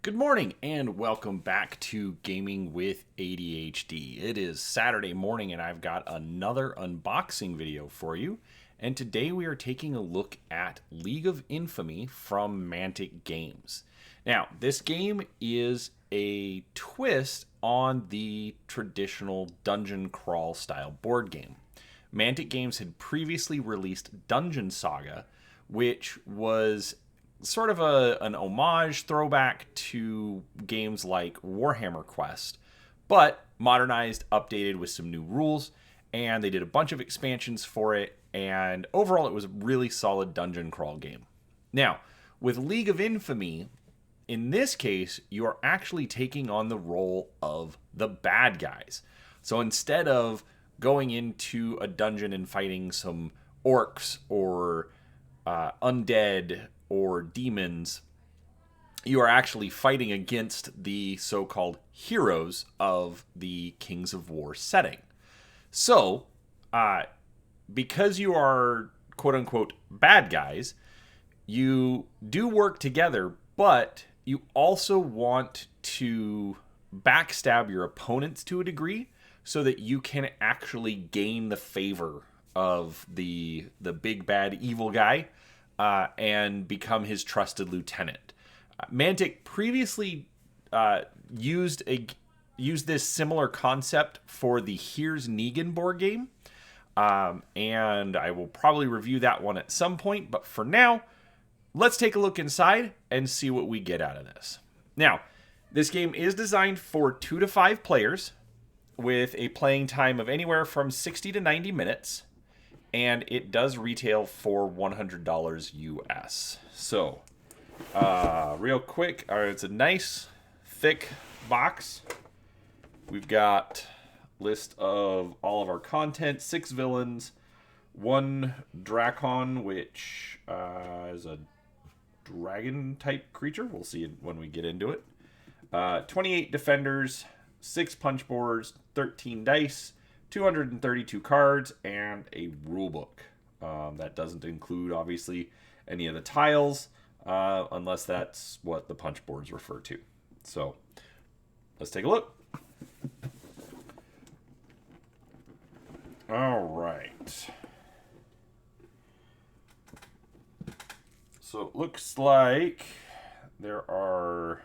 Good morning and welcome back to Gaming with ADHD. It is Saturday morning and I've got another unboxing video for you. And today we are taking a look at League of Infamy from Mantic Games. Now, this game is a twist on the traditional dungeon crawl style board game. Mantic Games had previously released Dungeon Saga, which was sort of an homage throwback to games like Warhammer Quest, but modernized, updated with some new rules, and they did a bunch of expansions for it, and overall it was a really solid dungeon crawl game. Now, with League of Infamy, in this case, you are actually taking on the role of the bad guys. So instead of going into a dungeon and fighting some orcs or undead or demons, you are actually fighting against the so-called heroes of the Kings of War setting. So, because you are quote-unquote bad guys, you do work together, but you also want to backstab your opponents to a degree so that you can actually gain the favor of the big bad evil guy and become his trusted lieutenant. Mantic previously used this similar concept for the Here's Negan board game, and I will probably review that one at some point. But for now, let's take a look inside and see what we get out of this. Now, this game is designed for 2 to 5 players with a playing time of anywhere from 60 to 90 minutes. And it does retail for $100 US. So, real quick, it's a nice, thick box. We've got a list of all of our content, 6 villains, 1 Drakon, which is a dragon-type creature. We'll see it when we get into it. 28 defenders, 6 punch boards, 13 dice, 232 cards, and a rule book. That doesn't include, obviously, any of the tiles, unless that's what the punch boards refer to. So, let's take a look. All right. So, it looks like there are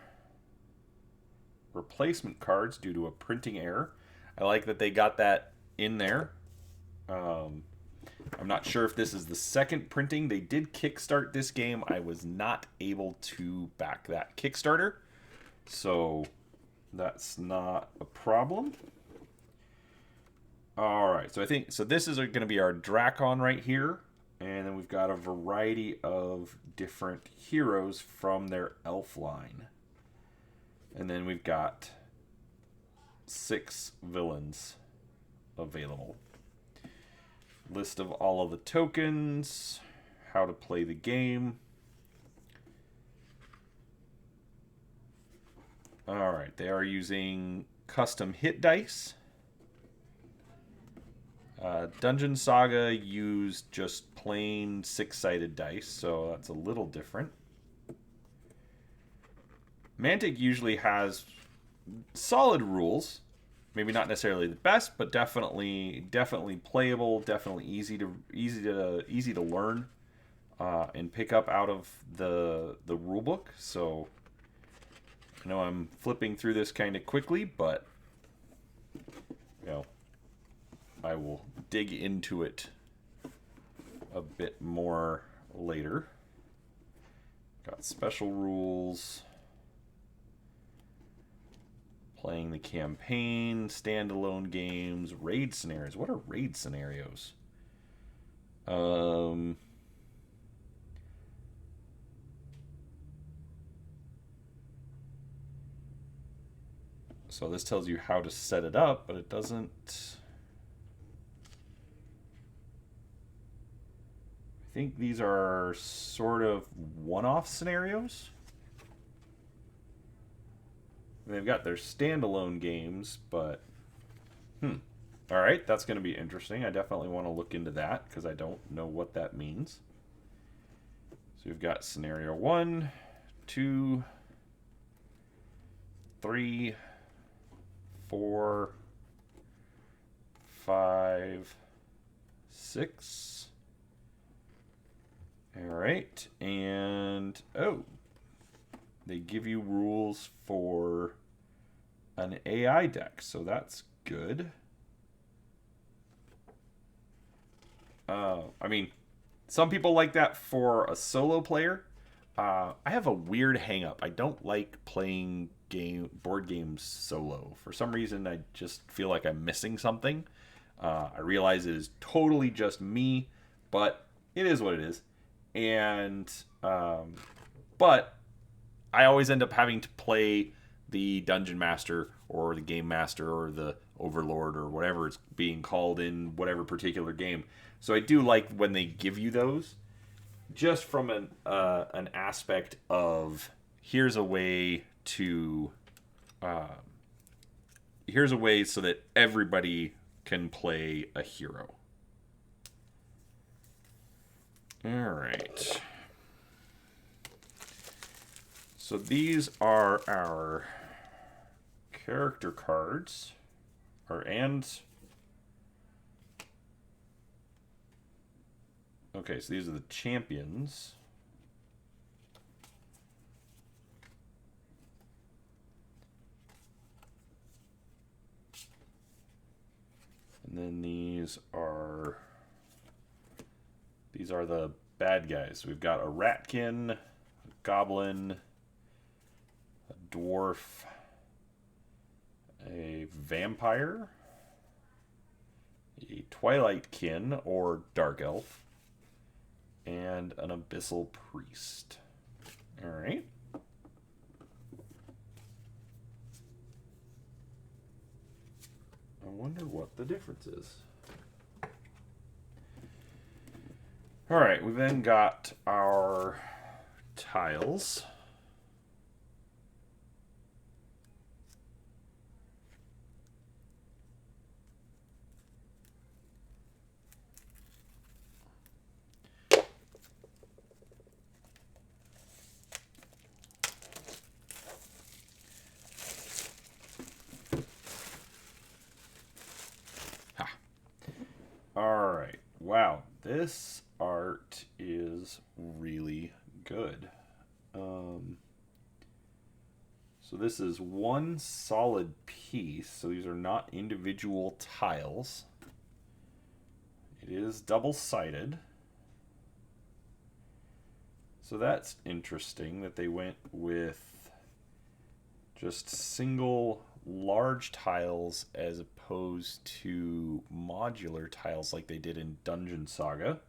replacement cards due to a printing error. I like that they got that in there. I'm not sure if this is the second printing. They did kickstart this game. I was not able to back that Kickstarter, so that's not a problem. All right, so this is going to be our Drakon right here, and then we've got a variety of different heroes from their elf line, and then we've got 6 villains available. List of all of the tokens, how to play the game. Alright, they are using custom hit dice. Dungeon Saga used just plain 6-sided dice, so that's a little different. Mantic usually has solid rules. Maybe not necessarily the best, but definitely playable, definitely easy to learn and pick up out of the rule book. So I know I'm flipping through this kind of quickly, but I will dig into it a bit more later. Got special rules. Playing the campaign, standalone games, raid scenarios. What are raid scenarios? So this tells you how to set it up, but it doesn't. I think these are sort of one-off scenarios. They've got their standalone games, but all right, that's going to be interesting. I definitely want to look into that because I don't know what that means. So we've got scenario 1, 2, 3, 4, 5, 6. All right, and oh, they give you rules for an AI deck, so that's good. I mean, some people like that for a solo player. I have a weird hang-up. I don't like playing board games solo. For some reason, I just feel like I'm missing something. I realize it is totally just me, but it is what it is. And but I always end up having to play the dungeon master or the game master or the overlord or whatever it's being called in whatever particular game. So I do like when they give you those, just from an aspect of here's a way so that everybody can play a hero. All right. So these are our character cards, okay, so these are the champions. And then these are the bad guys. We've got a ratkin, a goblin, a dwarf, a vampire, a twilightkin or dark elf, and an abyssal priest. All right. I wonder what the difference is. All right, we then got our tiles. All right. Wow, this art is really good. So this is one solid piece. So these are not individual tiles. It is double-sided. So that's interesting that they went with just single large tiles as opposed to modular tiles like they did in Dungeon Saga.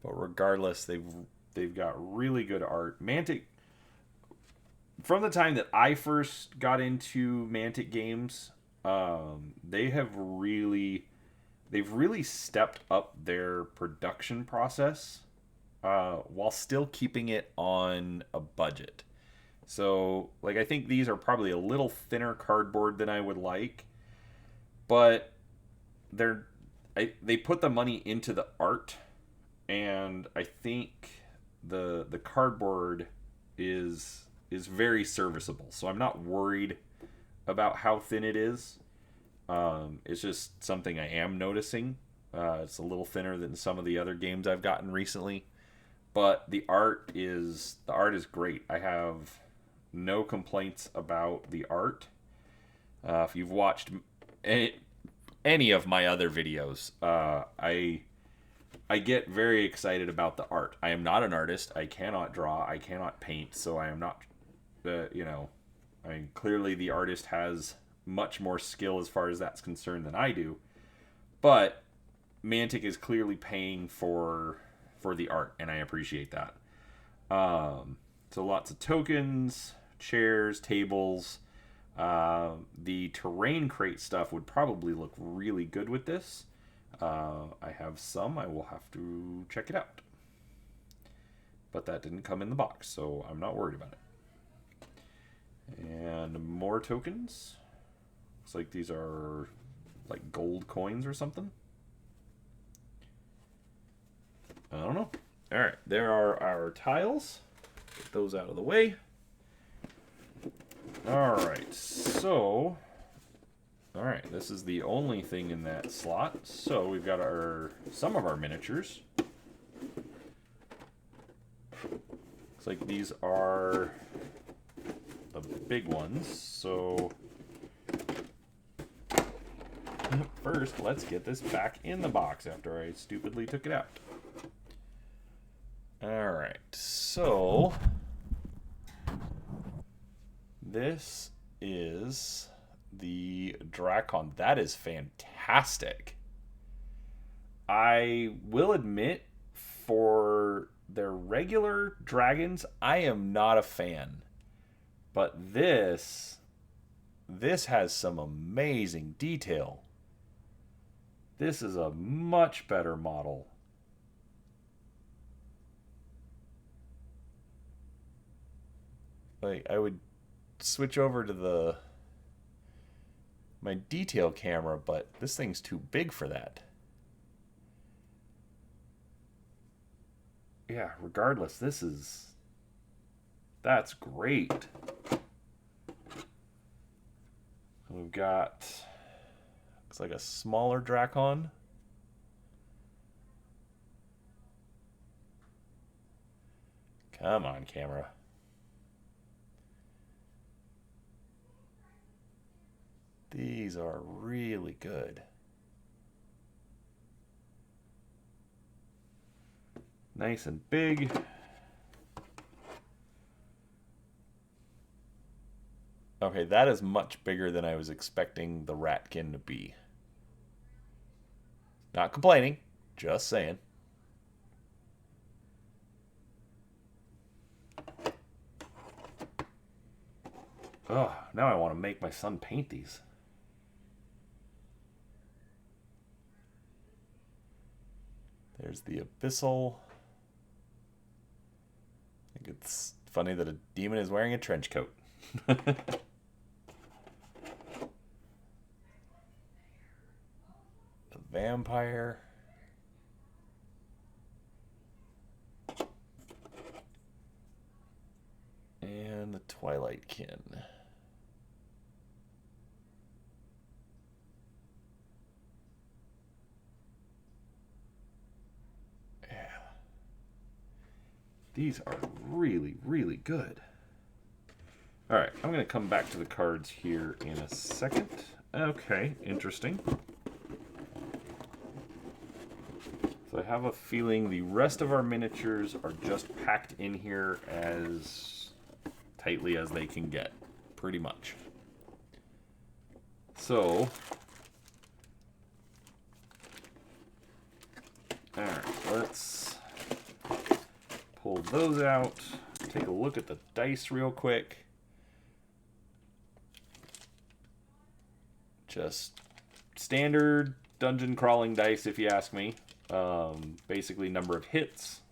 But regardless, they've got really good art. Mantic, from the time that I first got into Mantic Games, they've really stepped up their production process while still keeping it on a budget. So, like, I think these are probably a little thinner cardboard than I would like, but they put the money into the art, and I think the cardboard is very serviceable. So I'm not worried about how thin it is. It's just something I am noticing. It's a little thinner than some of the other games I've gotten recently, but the art is great. I have no complaints about the art. If you've watched any of my other videos, I get very excited about the art. I am not an artist. I cannot draw. I cannot paint. So I am not, I mean, clearly the artist has much more skill as far as that's concerned than I do. But Mantic is clearly paying for the art, and I appreciate that. So lots of tokens, chairs, tables. The terrain crate stuff would probably look really good with this. I have some. I will have to check it out. But that didn't come in the box, so I'm not worried about it. And more tokens. Looks like these are like gold coins or something. I don't know. All right, there are our tiles. Get those out of the way. All right, so... All right, this is the only thing in that slot. So we've got some of our miniatures. Looks like these are the big ones. So first, let's get this back in the box after I stupidly took it out. All right, so this is the Drakon. That is fantastic. I will admit, for their regular dragons, I am not a fan. But this has some amazing detail. This is a much better model. Like, I would switch over to my detail camera, but this thing's too big for that. Yeah, regardless, that's great. We've got, looks like a smaller Drakon. Come on, camera. These are really good. Nice and big. Okay, that is much bigger than I was expecting the Ratkin to be. Not complaining, just saying. Oh, now I want to make my son paint these. There's the Abyssal. I think it's funny that a demon is wearing a trench coat. The Vampire. And the Twilightkin. These are really, really good. All right, I'm going to come back to the cards here in a second. Okay, interesting. So I have a feeling the rest of our miniatures are just packed in here as tightly as they can get, pretty much. So, all right, let's pull those out, take a look at the dice real quick. Just standard dungeon crawling dice, if you ask me. Basically number of hits,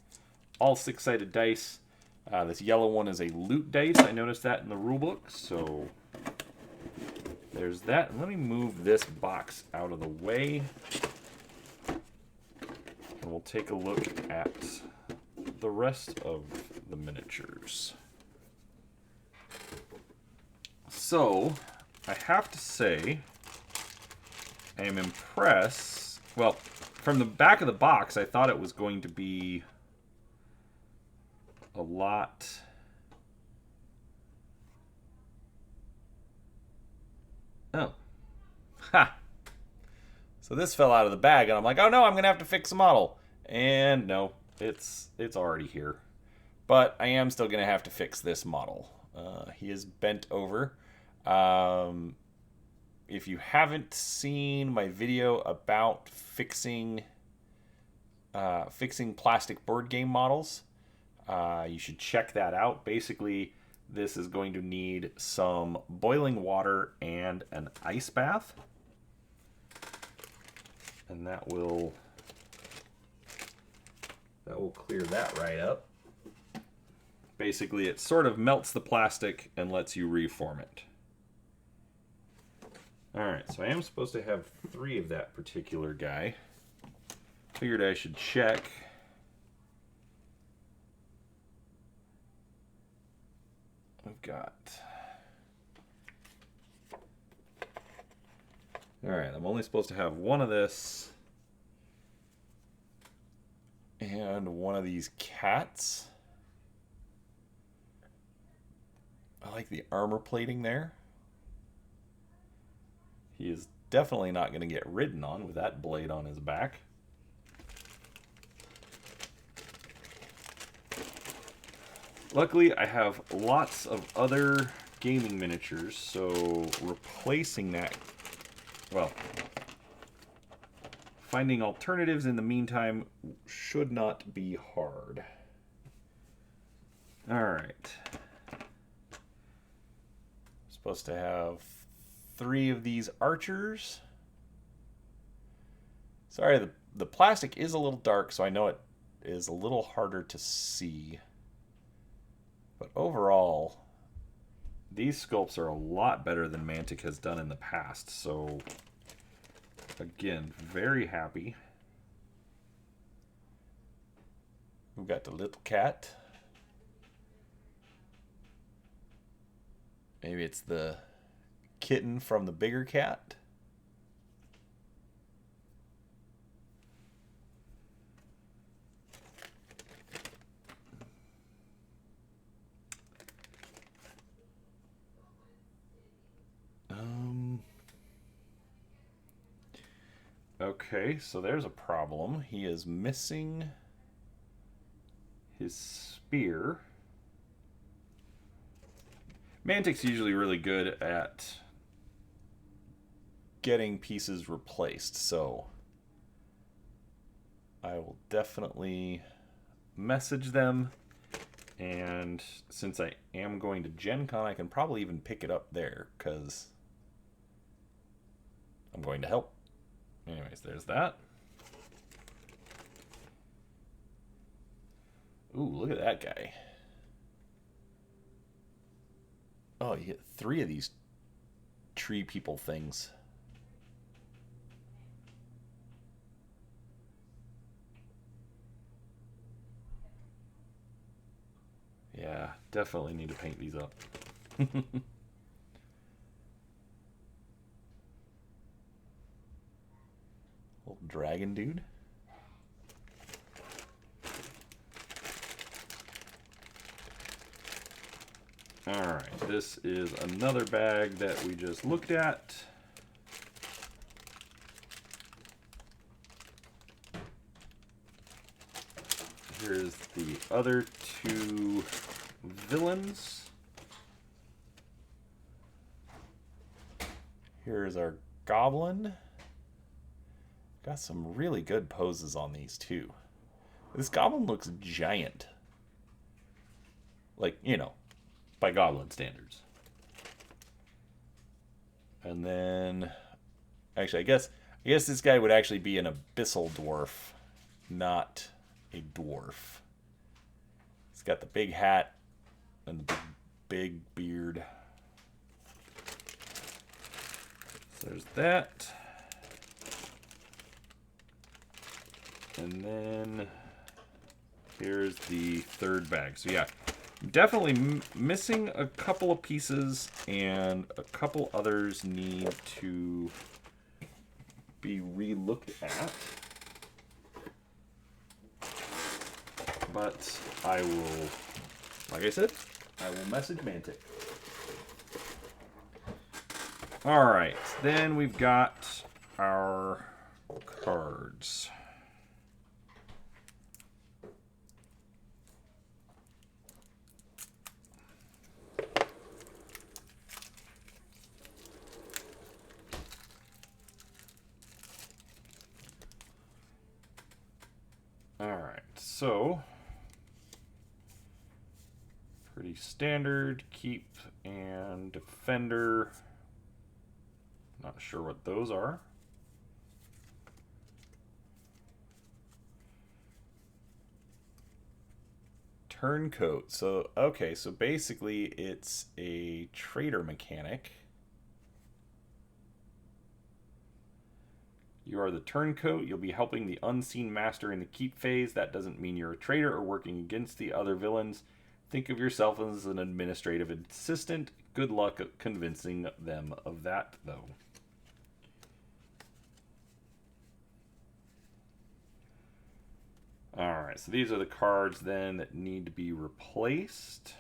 all 6-sided dice. This yellow one is a loot dice. I noticed that in the rulebook, so there's that. And let me move this box out of the way, and we'll take a look at the rest of the miniatures. So, I have to say, I am impressed. Well, from the back of the box, I thought it was going to be a lot... Oh. Ha! So this fell out of the bag, and I'm like, oh no, I'm going to have to fix the model. And no, it's already here. But I am still going to have to fix this model. He is bent over. If you haven't seen my video about fixing plastic board game models, you should check that out. Basically, this is going to need some boiling water and an ice bath. And that will clear that right up. Basically, it sort of melts the plastic and lets you reform it. Alright, so I am supposed to have 3 of that particular guy. Figured I should check we've got... Alright, I'm only supposed to have one of this. And one of these cats. I like the armor plating there. He is definitely not going to get ridden on with that blade on his back. Luckily, I have lots of other gaming miniatures, so replacing that, well, finding alternatives in the meantime should not be hard. Alright. Supposed to have 3 of these archers. Sorry, the plastic is a little dark, so I know it is a little harder to see. But overall, these sculpts are a lot better than Mantic has done in the past. So, again, very happy. We've got the little cat. Maybe it's the kitten from the bigger cat. Okay, so there's a problem. He is missing his spear. Mantic's usually really good at getting pieces replaced, so I will definitely message them, and since I am going to Gen Con, I can probably even pick it up there, because I'm going to help. Anyways, there's that. Ooh, look at that guy. Oh, you hit 3 of these tree people things. Yeah, definitely need to paint these up. Little dragon dude. Alright, this is another bag that we just looked at. Here's the other 2 villains. Here's our Goblin. Got some really good poses on these too. This Goblin looks giant. Like, you know, by Goblin standards. And then, actually, I guess this guy would actually be an abyssal dwarf, not a dwarf. He's got the big hat and the big beard. So there's that. And then here's the 3rd bag. So yeah, definitely missing a couple of pieces, and a couple others need to be re-looked at. But I will, like I said, I will message Mantic. Alright, then we've got our cards. Alright, so pretty standard, keep and defender. Not sure what those are. Turncoat. So, okay, so basically it's a trader mechanic. You are the turncoat. You'll be helping the unseen master in the keep phase. That doesn't mean you're a traitor or working against the other villains. Think of yourself as an administrative assistant. Good luck convincing them of that, though. Alright, so these are the cards then that need to be replaced.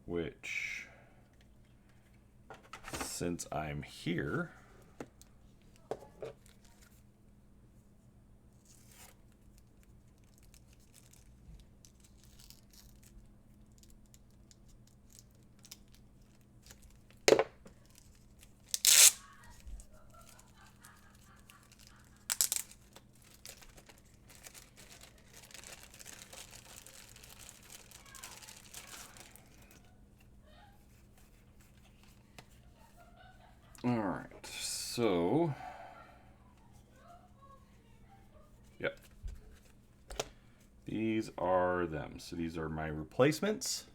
Which, since I'm here, alright, so, yep, these are them. So these are my replacements.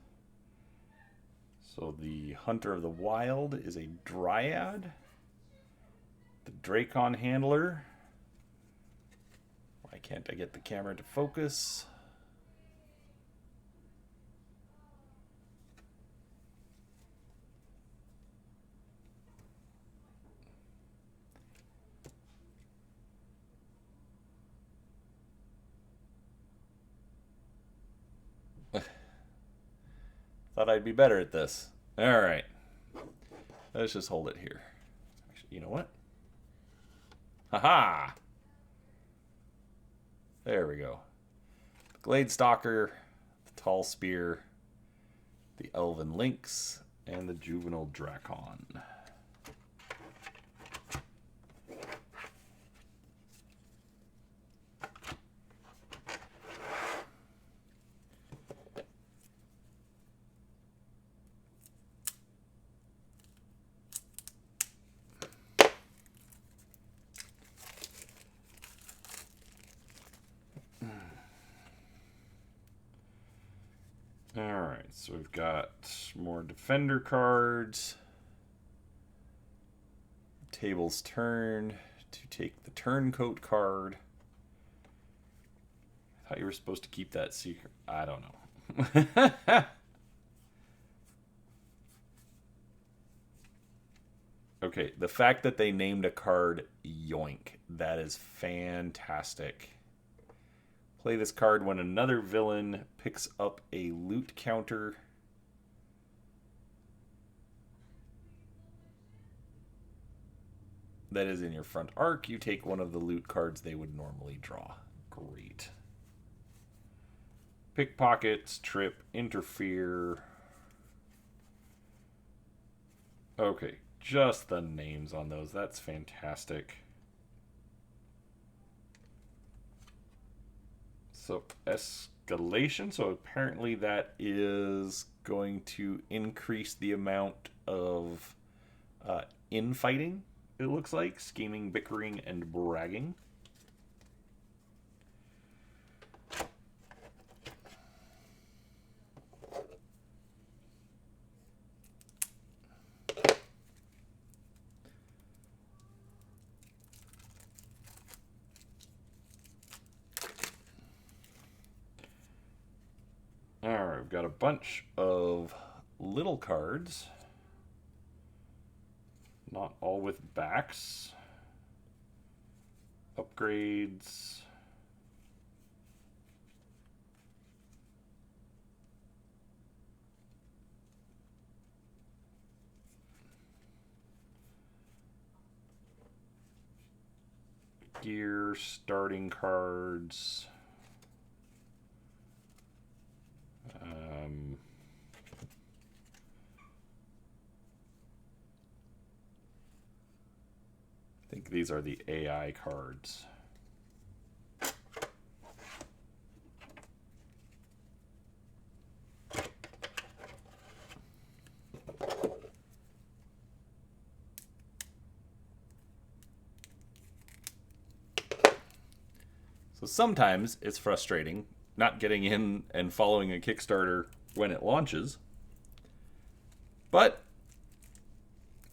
So the Hunter of the Wild is a Dryad. The Dracon Handler. Why can't I get the camera to focus? Thought I'd be better at this. All right. Let's just hold it here. Actually, you know what? Haha! There we go. The Glade Stalker, the Tall Spear, the Elven Lynx, and the Juvenile Dracon. Alright, so we've got more Defender cards. Table's turn to take the Turncoat card. I thought you were supposed to keep that secret. I don't know. Okay, the fact that they named a card Yoink, that is fantastic. Play this card when another villain picks up a loot counter. That is in your front arc. You take one of the loot cards they would normally draw. Great. Pickpockets, trip, interfere. Okay, just the names on those. That's fantastic. So escalation, so apparently that is going to increase the amount of infighting, it looks like. Scheming, bickering, and bragging. Alright, we've got a bunch of little cards. Not all with backs. Upgrades. Gear, starting cards. I think these are the AI cards. So sometimes it's frustrating not getting in and following a Kickstarter when it launches. But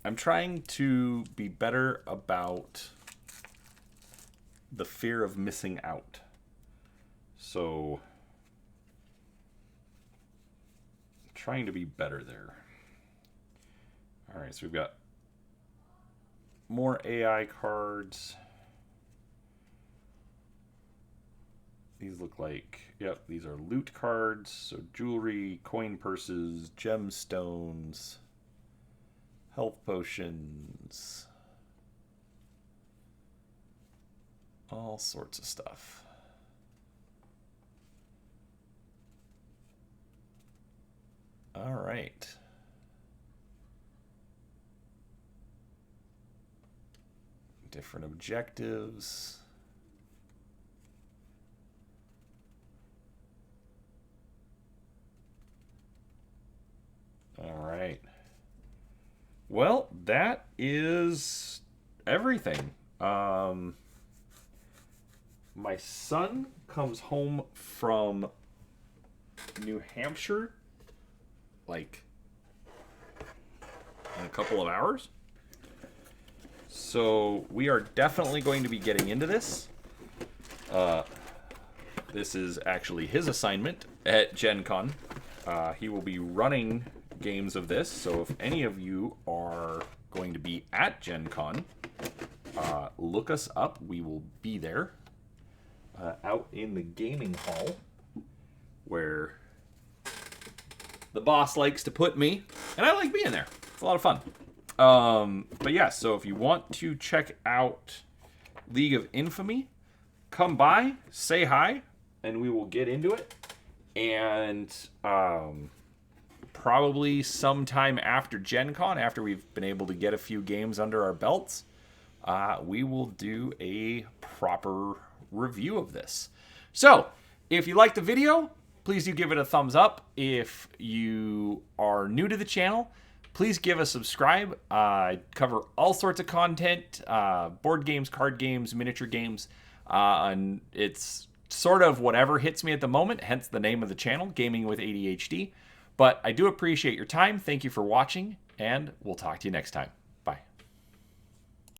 I'm trying to be better about the fear of missing out. So trying to be better there. All right, so we've got more AI cards. These look like, yep, these are loot cards. So jewelry, coin purses, gemstones, health potions, all sorts of stuff. All right. Different objectives. All right. Well, that is everything. My son comes home from New Hampshire like in a couple of hours. So we are definitely going to be getting into this. This is actually his assignment at Gen Con. He will be running games of this, so if any of you are going to be at Gen Con, look us up. We will be there out in the gaming hall where the boss likes to put me, and I like being there. It's a lot of fun. But yeah, so if you want to check out League of Infamy, come by, say hi, and we will get into it. And probably sometime after Gen Con, after we've been able to get a few games under our belts, we will do a proper review of this. So, if you liked the video, please do give it a thumbs up. If you are new to the channel, please give a subscribe. I cover all sorts of content, board games, card games, miniature games, and it's sort of whatever hits me at the moment, hence the name of the channel, Gaming with ADHD. But I do appreciate your time. Thank you for watching, and we'll talk to you next time.